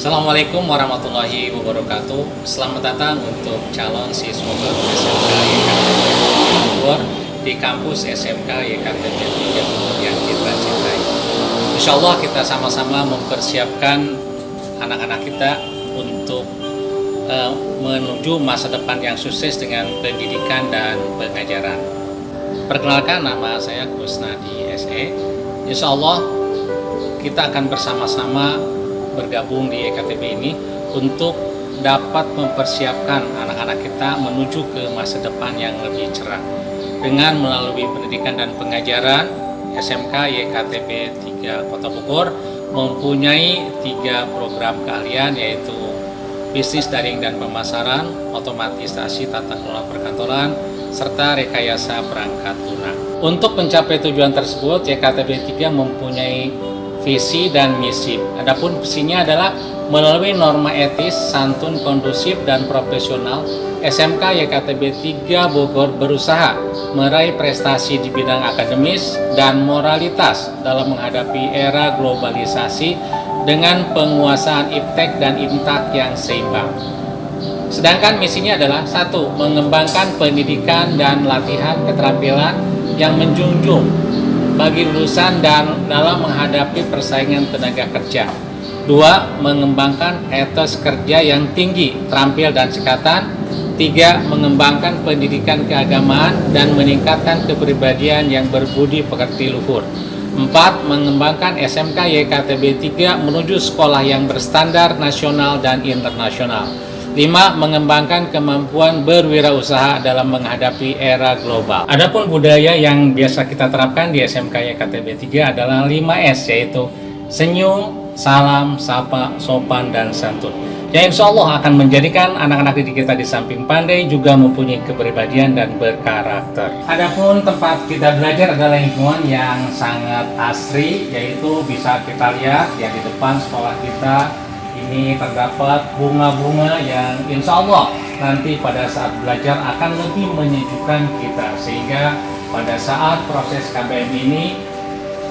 Assalamualaikum warahmatullahi wabarakatuh. Selamat datang untuk calon siswa baru SMK YKTB Bogor di kampus SMK YKTB 3 Bogor yang kita cintai. Insya Allah kita sama-sama mempersiapkan anak-anak kita untuk menuju masa depan yang sukses dengan pendidikan dan pengajaran. Perkenalkan, nama saya Kusnadi SE. Insya Allah kita akan bersama-sama bergabung di EKTB ini untuk dapat mempersiapkan anak-anak kita menuju ke masa depan yang lebih cerah dengan melalui pendidikan dan pengajaran. SMK YKTB 3 Kota Bogor mempunyai 3 program keahlian, yaitu bisnis daring dan pemasaran, otomatisasi tata kelola perkantoran, serta rekayasa perangkat lunak. Untuk mencapai tujuan tersebut, YKTB 3 mempunyai visi dan misi. Adapun visinya adalah melalui norma etis, santun, kondusif, dan profesional, SMK YKTB 3 Bogor berusaha meraih prestasi di bidang akademis dan moralitas dalam menghadapi era globalisasi dengan penguasaan iptek dan imtak yang seimbang. Sedangkan misinya adalah 1. Mengembangkan pendidikan dan latihan keterampilan yang menjunjung bagi lulusan dan dalam menghadapi persaingan tenaga kerja. 2. Mengembangkan etos kerja yang tinggi, terampil dan cekatan. 3. Mengembangkan pendidikan keagamaan dan meningkatkan kepribadian yang berbudi pekerti luhur. 4. Mengembangkan SMK YKTB 3 menuju sekolah yang berstandar nasional dan internasional. 5. Mengembangkan kemampuan berwirausaha dalam menghadapi era global. Adapun budaya yang biasa kita terapkan di SMK YKTB 3 adalah 5S, yaitu senyum, salam, sapa, sopan, dan santun. Yang insya Allah akan menjadikan anak-anak didik kita di samping pandai juga mempunyai kepribadian dan berkarakter. Adapun tempat kita belajar adalah lingkungan yang sangat asri, yaitu bisa kita lihat ya di depan sekolah kita. Ini terdapat bunga-bunga yang insya Allah nanti pada saat belajar akan lebih menyejukkan kita, sehingga pada saat proses KBM ini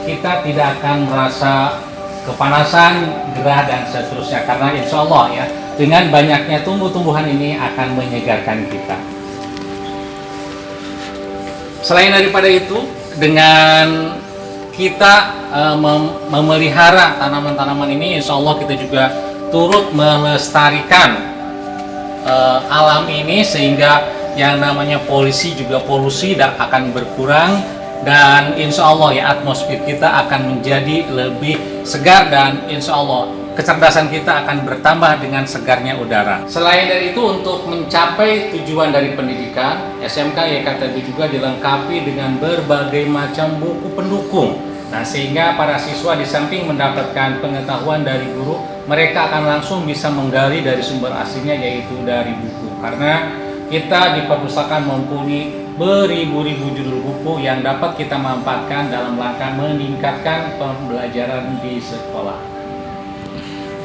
kita tidak akan merasa kepanasan, gerah, dan seterusnya, karena insya Allah ya dengan banyaknya tumbuh-tumbuhan ini akan menyegarkan kita. Selain daripada itu, dengan kita memelihara tanaman-tanaman ini, insya Allah kita juga turut melestarikan alam ini, sehingga yang namanya polusi tidak akan berkurang, dan insya Allah ya atmosfer kita akan menjadi lebih segar, dan insya Allah kecerdasan kita akan bertambah dengan segarnya udara. Selain dari itu, untuk mencapai tujuan dari pendidikan, SMK YKTB juga dilengkapi dengan berbagai macam buku pendukung. Nah, sehingga para siswa di samping mendapatkan pengetahuan dari guru, mereka akan langsung bisa menggali dari sumber aslinya, yaitu dari buku. Karena kita di perpustakaan mempunyai beribu-ribu judul buku yang dapat kita manfaatkan dalam rangka meningkatkan pembelajaran di sekolah.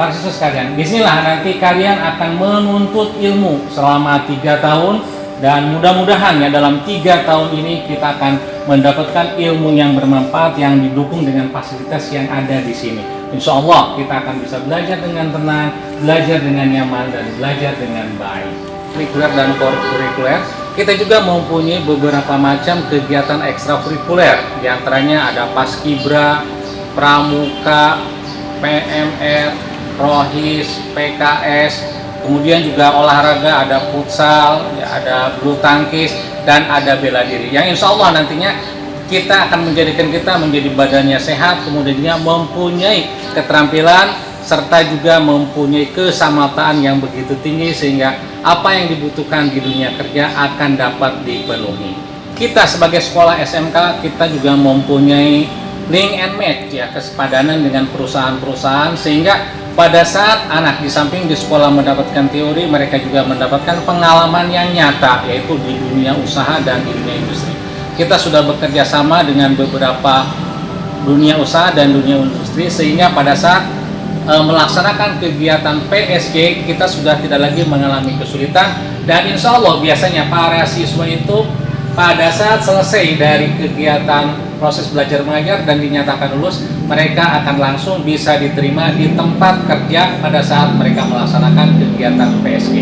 Para siswa sekalian, disinilah nanti kalian akan menuntut ilmu selama 3 tahun, dan mudah-mudahan ya dalam 3 tahun ini kita akan mendapatkan ilmu yang bermanfaat yang didukung dengan fasilitas yang ada di sini. Insya Allah kita akan bisa belajar dengan tenang, belajar dengan nyaman, dan belajar dengan baik. Kurikuler dan kurikuler, kita juga mempunyai beberapa macam kegiatan ekstrakurikuler. Di antaranya ada Paskibra, Pramuka, PMR, Rohis, PKS, kemudian juga olahraga, ada futsal, ya, ada bulu tangkis, dan ada bela diri. Yang insya Allah nantinya kita akan menjadikan kita menjadi badannya sehat, kemudian mempunyai keterampilan, serta juga mempunyai kesamataan yang begitu tinggi, sehingga apa yang dibutuhkan di dunia kerja akan dapat dipenuhi. Kita sebagai sekolah SMK, kita juga mempunyai link and match ya, kesepadanan dengan perusahaan-perusahaan, sehingga pada saat anak di samping di sekolah mendapatkan teori, mereka juga mendapatkan pengalaman yang nyata, yaitu di dunia usaha dan di dunia industri. Kita sudah bekerja sama dengan beberapa dunia usaha dan dunia industri, sehingga pada saat melaksanakan kegiatan PSG kita sudah tidak lagi mengalami kesulitan, dan insya Allah biasanya para siswa itu pada saat selesai dari kegiatan proses belajar mengajar dan dinyatakan lulus, mereka akan langsung bisa diterima di tempat kerja pada saat mereka melaksanakan kegiatan PSG.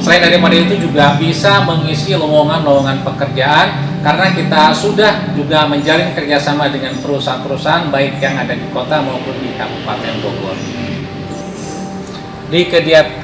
Selain daripada itu juga bisa mengisi lowongan-lowongan pekerjaan karena kita sudah juga menjalin kerjasama dengan perusahaan-perusahaan baik yang ada di kota maupun di Kabupaten Bogor. Di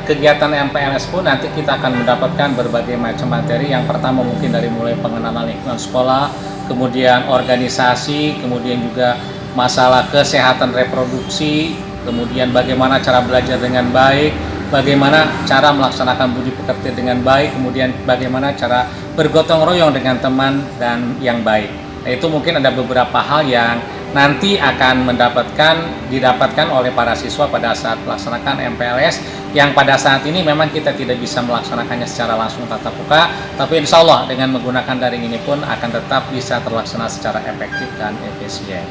kegiatan MPLS pun nanti kita akan mendapatkan berbagai macam materi. Yang pertama mungkin dari mulai pengenalan lingkungan sekolah, kemudian organisasi, kemudian juga masalah kesehatan reproduksi, kemudian bagaimana cara belajar dengan baik, bagaimana cara melaksanakan budi pekerti dengan baik, kemudian bagaimana cara bergotong royong dengan teman dan yang baik. Nah, itu mungkin ada beberapa hal yang nanti akan didapatkan oleh para siswa pada saat melaksanakan MPLS, yang pada saat ini memang kita tidak bisa melaksanakannya secara langsung tatap muka, tapi insya Allah dengan menggunakan daring ini pun akan tetap bisa terlaksana secara efektif dan efisien.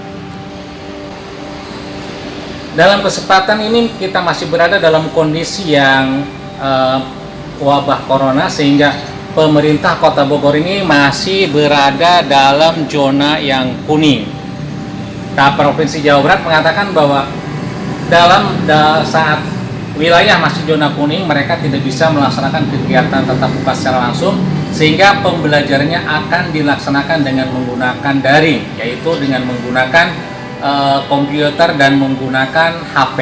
Dalam kesempatan ini kita masih berada dalam kondisi yang wabah corona, sehingga pemerintah Kota Bogor ini masih berada dalam zona yang kuning. Nah, Provinsi Jawa Barat mengatakan bahwa dalam saat wilayah masih zona kuning, mereka tidak bisa melaksanakan kegiatan tatap muka secara langsung, sehingga pembelajarannya akan dilaksanakan dengan menggunakan daring, yaitu dengan menggunakan komputer dan menggunakan HP.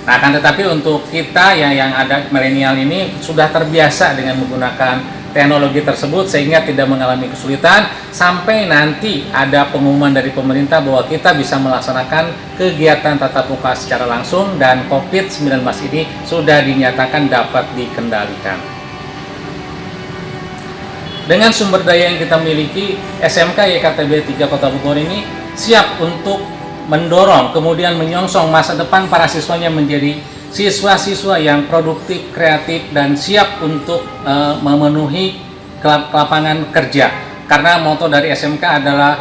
Nah, akan tetapi untuk kita yang ada milenial ini sudah terbiasa dengan menggunakan teknologi tersebut, sehingga tidak mengalami kesulitan sampai nanti ada pengumuman dari pemerintah bahwa kita bisa melaksanakan kegiatan tatap muka secara langsung dan COVID-19 ini sudah dinyatakan dapat dikendalikan. Dengan sumber daya yang kita miliki, SMK YKTB 3 Kota Bogor ini siap untuk mendorong kemudian menyongsong masa depan para siswanya menjadi siswa-siswa yang produktif, kreatif, dan siap untuk memenuhi lapangan kerja. Karena moto dari SMK adalah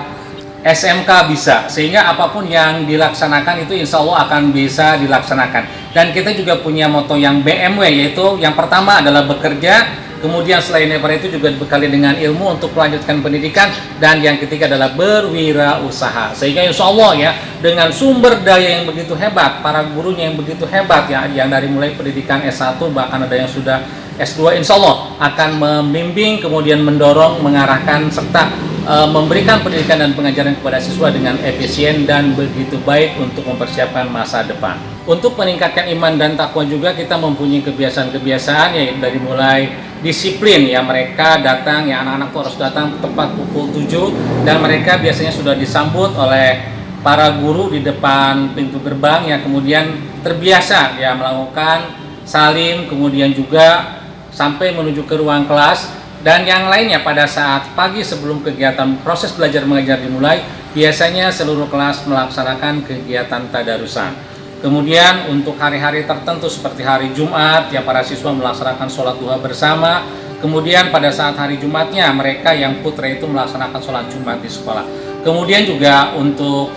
SMK bisa, sehingga apapun yang dilaksanakan itu insya Allah akan bisa dilaksanakan. Dan kita juga punya moto yang BMW, yaitu yang pertama adalah bekerja, kemudian selain daripada itu juga dibekali dengan ilmu untuk melanjutkan pendidikan, dan yang ketiga adalah berwirausaha. Sehingga insya Allah ya, dengan sumber daya yang begitu hebat, para gurunya yang begitu hebat ya, yang dari mulai pendidikan S1 bahkan ada yang sudah S2, insya Allah akan membimbing, kemudian mendorong, mengarahkan, serta memberikan pendidikan dan pengajaran kepada siswa dengan efisien dan begitu baik untuk mempersiapkan masa depan. Untuk meningkatkan iman dan takwa juga kita mempunyai kebiasaan-kebiasaan, yaitu dari mulai disiplin ya, mereka datang ya, anak-anak harus datang tepat pukul 7 dan mereka biasanya sudah disambut oleh para guru di depan pintu gerbang ya, kemudian terbiasa ya melakukan salim, kemudian juga sampai menuju ke ruang kelas. Dan yang lainnya pada saat pagi sebelum kegiatan proses belajar mengajar dimulai, biasanya seluruh kelas melaksanakan kegiatan tadarusan. Kemudian untuk hari-hari tertentu seperti hari Jumat ya, para siswa melaksanakan sholat duha bersama. Kemudian pada saat hari Jumatnya mereka yang putra itu melaksanakan sholat Jumat di sekolah. Kemudian juga untuk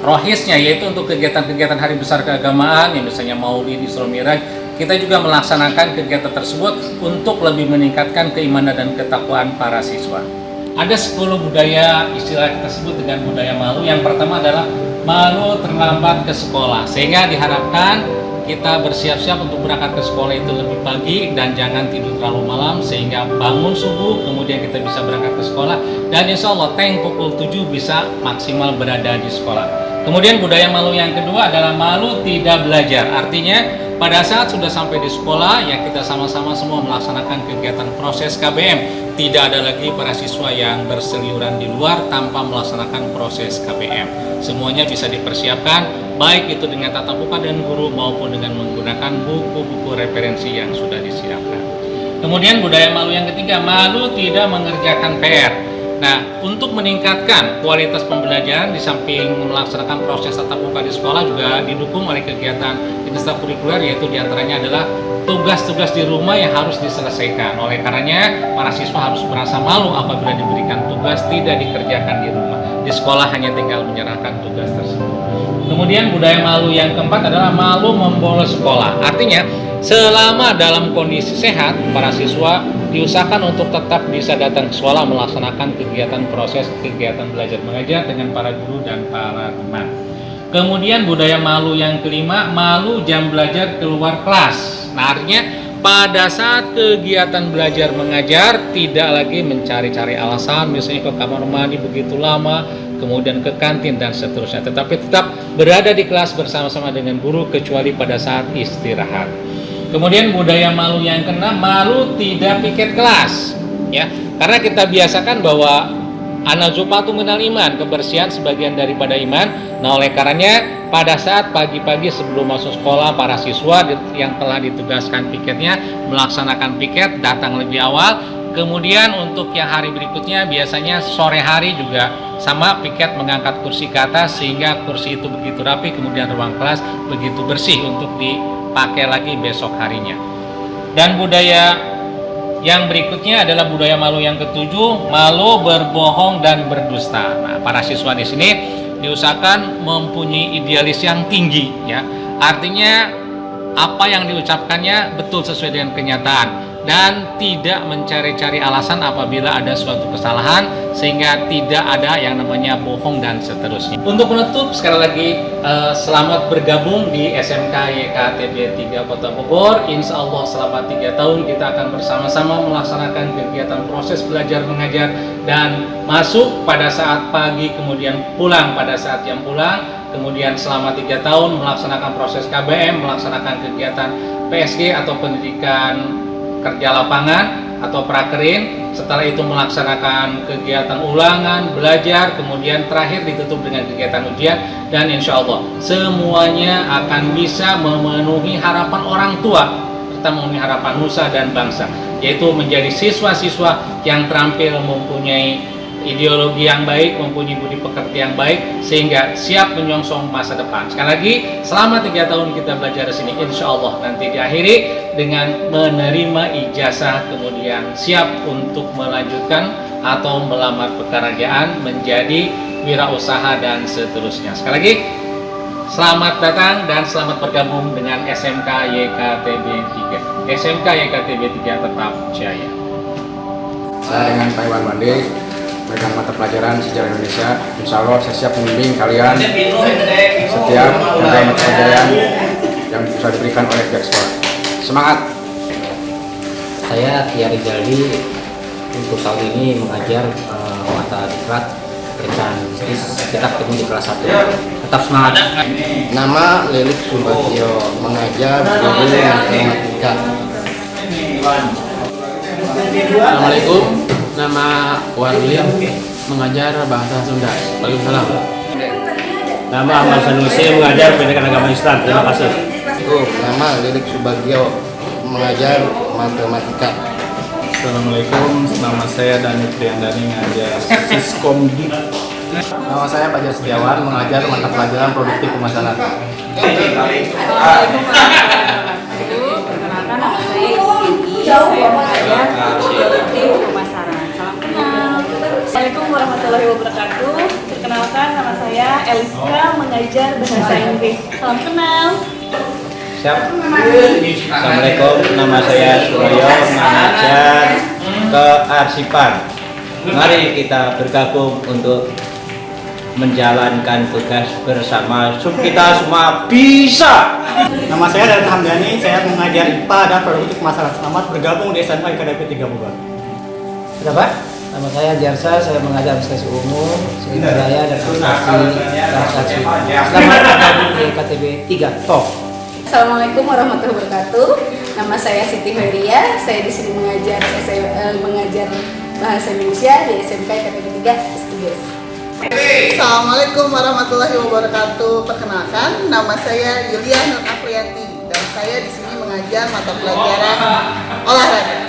rohisnya, yaitu untuk kegiatan-kegiatan hari besar keagamaan yang misalnya Maulid, Isra Miraj, kita juga melaksanakan kegiatan tersebut untuk lebih meningkatkan keimanan dan ketakwaan para siswa. Ada 10 budaya, istilah kita sebut dengan budaya malu. Yang pertama adalah malu terlambat ke sekolah, sehingga diharapkan kita bersiap-siap untuk berangkat ke sekolah itu lebih pagi dan jangan tidur terlalu malam, sehingga bangun subuh kemudian kita bisa berangkat ke sekolah dan insya Allah tank pukul 7 bisa maksimal berada di sekolah. Kemudian budaya malu yang kedua adalah malu tidak belajar. Artinya pada saat sudah sampai di sekolah ya, kita sama-sama semua melaksanakan kegiatan proses KBM. Tidak ada lagi para siswa yang berseliuran di luar tanpa melaksanakan proses KBM. Semuanya bisa dipersiapkan, baik itu dengan tatap muka dan guru maupun dengan menggunakan buku-buku referensi yang sudah disiapkan. Kemudian budaya malu yang ketiga, malu tidak mengerjakan PR. Nah, untuk meningkatkan kualitas pembelajaran di samping melaksanakan proses tatap muka di sekolah juga didukung oleh kegiatan ekstrakurikuler, yaitu diantaranya adalah tugas-tugas di rumah yang harus diselesaikan. Oleh karenanya, para siswa harus merasa malu apabila diberikan tugas tidak dikerjakan di rumah. Di sekolah hanya tinggal menyerahkan tugas tersebut. Kemudian budaya malu yang keempat adalah malu membolos sekolah. Artinya, selama dalam kondisi sehat, para siswa diusahakan untuk tetap bisa datang ke sekolah melaksanakan kegiatan belajar mengajar dengan para guru dan para teman. Kemudian budaya malu yang kelima, malu jam belajar keluar kelas. Nah, artinya pada saat kegiatan belajar mengajar tidak lagi mencari-cari alasan, misalnya ke kamar mandi begitu lama, kemudian ke kantin dan seterusnya, tetapi tetap berada di kelas bersama-sama dengan guru kecuali pada saat istirahat. Kemudian budaya malu yang keenam, malu tidak piket kelas, ya, karena kita biasakan bahwa an-nazafatu minal iman, kebersihan sebagian daripada iman. Nah, oleh karenanya pada saat pagi-pagi sebelum masuk sekolah, para siswa yang telah ditugaskan piketnya melaksanakan piket datang lebih awal. Kemudian untuk yang hari berikutnya biasanya sore hari juga sama piket mengangkat kursi ke atas sehingga kursi itu begitu rapi, kemudian ruang kelas begitu bersih untuk dipakai lagi besok harinya. Dan budaya yang berikutnya adalah budaya malu yang ketujuh, malu berbohong dan berdusta. Nah, para siswa di sini diusahakan mempunyai idealis yang tinggi, ya. Artinya apa yang diucapkannya betul sesuai dengan kenyataan dan tidak mencari-cari alasan apabila ada suatu kesalahan, sehingga tidak ada yang namanya bohong dan seterusnya. Untuk menutup, sekali lagi selamat bergabung di SMK YKTB 3 Kota Bogor. Insya Allah selama 3 tahun kita akan bersama-sama melaksanakan kegiatan proses belajar mengajar dan masuk pada saat pagi, kemudian pulang pada saat jam pulang, kemudian selama 3 tahun melaksanakan proses KBM, melaksanakan kegiatan PSG atau pendidikan kerja lapangan atau prakerin. Setelah itu melaksanakan kegiatan ulangan, belajar, kemudian terakhir ditutup dengan kegiatan ujian. Dan insya Allah semuanya akan bisa memenuhi harapan orang tua serta memenuhi harapan nusa dan bangsa, yaitu menjadi siswa-siswa yang terampil, mempunyai ideologi yang baik, mempunyai budi pekerti yang baik, sehingga siap menyongsong masa depan. Sekali lagi, selama 3 tahun kita belajar di sini, insya Allah nanti diakhiri dengan menerima ijazah, kemudian siap untuk melanjutkan atau melamar pekerjaan, menjadi wirausaha dan seterusnya. Sekali lagi, selamat datang dan selamat bergabung dengan SMK YKTB 3. SMK YKTB 3 tetap jaya. Saya dengan Pak Iwan Bande, megang mata pelajaran sejarah Indonesia. Insya Allah saya siap membimbing kalian setiap program mata pelajaran yang bisa diberikan oleh pihak sekolah. Semangat! Saya Tia Rizaldi, untuk tahun ini mengajar mata diklat perencanaan bisnis. Kita ketemu di kelas 1. Tetap semangat! Nama Lilik Subagio, mengajar guru matematika. Assalamualaikum, nama Warliam, mengajar bahasa Sunda. Waalaikumsalam. Nama Ahmad Sanusi, mengajar pendidikan agama Islam. Terima kasih. Nama Lilik Subagio, mengajar matematika. Assalamualaikum, nama saya Dani Priandani, mengajar Siskomdi. Nama saya Fajar Setiawan, mengajar mata pelajaran produktif pemasaran. Perkenalkan, nama saya Ibu, saya mengajar produktif pemasaran. Salam kenal. Assalamualaikum warahmatullahi wabarakatuh. Perkenalkan, nama saya Eliska, mengajar bahasa Inggris. Salam kenal. Assalamualaikum, nama saya Suryo, mengajar kearsipan. Mari kita bergabung untuk menjalankan tugas bersama. Kita semua bisa. Nama saya Dadan Hamdani, saya mengajar IPA dan produktif pemasaran. Selamat bergabung di SMK YKTB 3 Bogor. Sudah Pak? Nama saya Jarsa, saya mengajar administrasi umum, seni budaya dan transaksi. Selamat bergabung di YKTB 3 Top. Assalamualaikum warahmatullahi wabarakatuh. Nama saya Siti Hoiria. Saya di sini mengajar bahasa Indonesia di SMK YKTB 3 STBS. Assalamualaikum warahmatullahi wabarakatuh. Perkenalkan, nama saya Yulia Nur Afrianti dan saya di sini mengajar mata pelajaran olahraga.